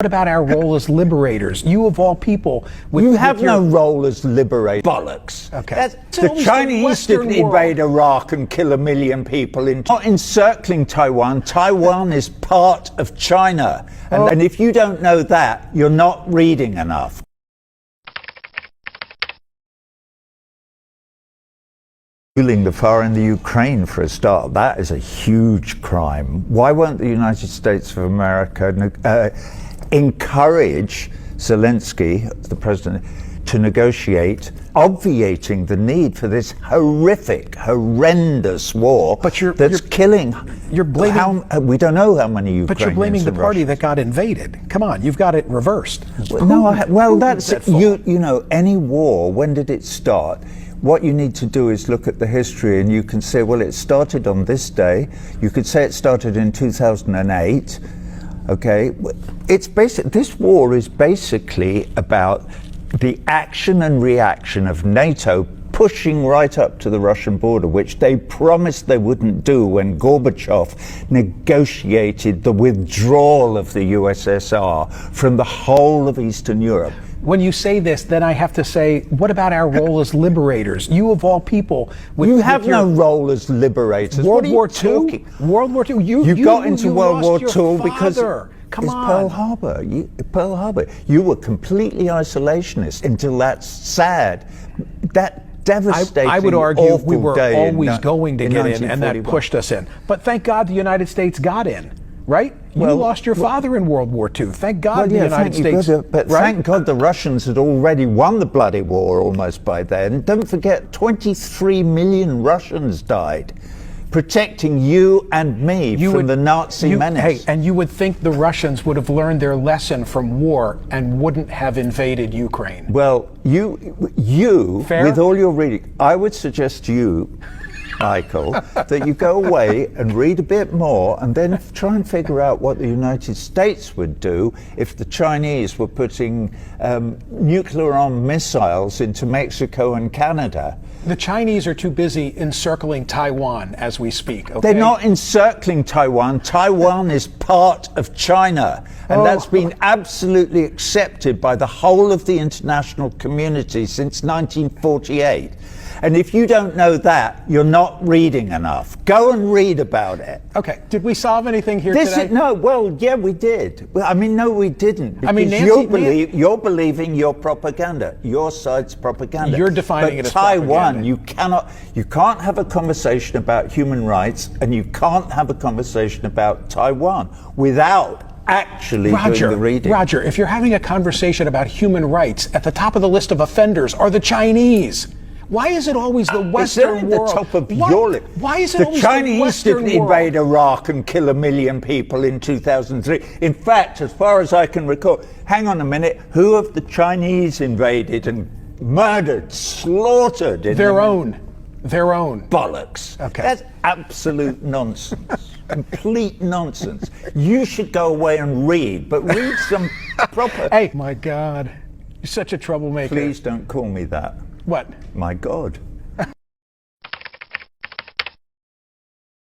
What about our role as liberators? You of all people, you have no role as liberator. Bollocks. Okay. The Chinese didn't invade Iraq and kill 1 million people. Not encircling Taiwan. Taiwan is part of China. And if you don't know that, you're not reading enough. Fueling the fire in the Ukraine, for a start, that is a huge crime. Why won't the United States of America encourage Zelensky, the president, to negotiate, obviating the need for this horrific, horrendous war that's killing? You're blaming. We don't know how many Ukrainians. But you're blaming the party that got invaded. Come on, you've got it reversed. That's you know, any war. When did it start? What you need to do is look at the history, and you can say, well, it started on this day. You could say it started in 2008. Okay, it's basic. This war is basically about the action and reaction of NATO pushing right up to the Russian border, which they promised they wouldn't do when Gorbachev negotiated the withdrawal of the USSR from the whole of Eastern Europe. When you say this, then I have to say, what about our role as liberators? You of all people. You have no role as liberators. World War II? World War II? You got into World War II because Come on. Pearl Harbor. Pearl Harbor. You were completely isolationist until that sad, that devastating, I would argue we were always in, going to get in, and that pushed us in. But thank God the United States got in. Right? You lost your father in World War II. Thank God the United States. Thank God the Russians had already won the bloody war almost by then. Don't forget, 23 million Russians died protecting you and me from the Nazi menace. Hey, and you would think the Russians would have learned their lesson from war and wouldn't have invaded Ukraine. Well, you with all your reading, I would suggest to you, Michael, that you go away and read a bit more and then try and figure out what the United States would do if the Chinese were putting nuclear-armed missiles into Mexico and Canada. The Chinese are too busy encircling Taiwan as we speak. Okay? They're not encircling Taiwan. Taiwan is part of China. And that's been absolutely accepted by the whole of the international community since 1948. And if you don't know that, you're not reading enough. Go and read about it. Okay. Did we solve anything here today? Yeah, we did. I mean, no, we didn't. I mean, you're believing your propaganda, your side's propaganda. You're defining it as Taiwan, propaganda. you can't have a conversation about human rights, and you can't have a conversation about Taiwan without actually doing the reading. Roger, if you're having a conversation about human rights, at the top of the list of offenders are the Chinese. Why is it always the Western world? At the top of your list. Why is it always the Chinese the Western world? Didn't invade Iraq and kill 1 million people in 2003. In fact, as far as I can recall, hang on a minute, who have the Chinese invaded and murdered, slaughtered? Their own. Bollocks. Okay. That's absolute nonsense. Complete nonsense. You should go away and read, but read some proper... Hey, my God. You're such a troublemaker. Please don't call me that. What? My God.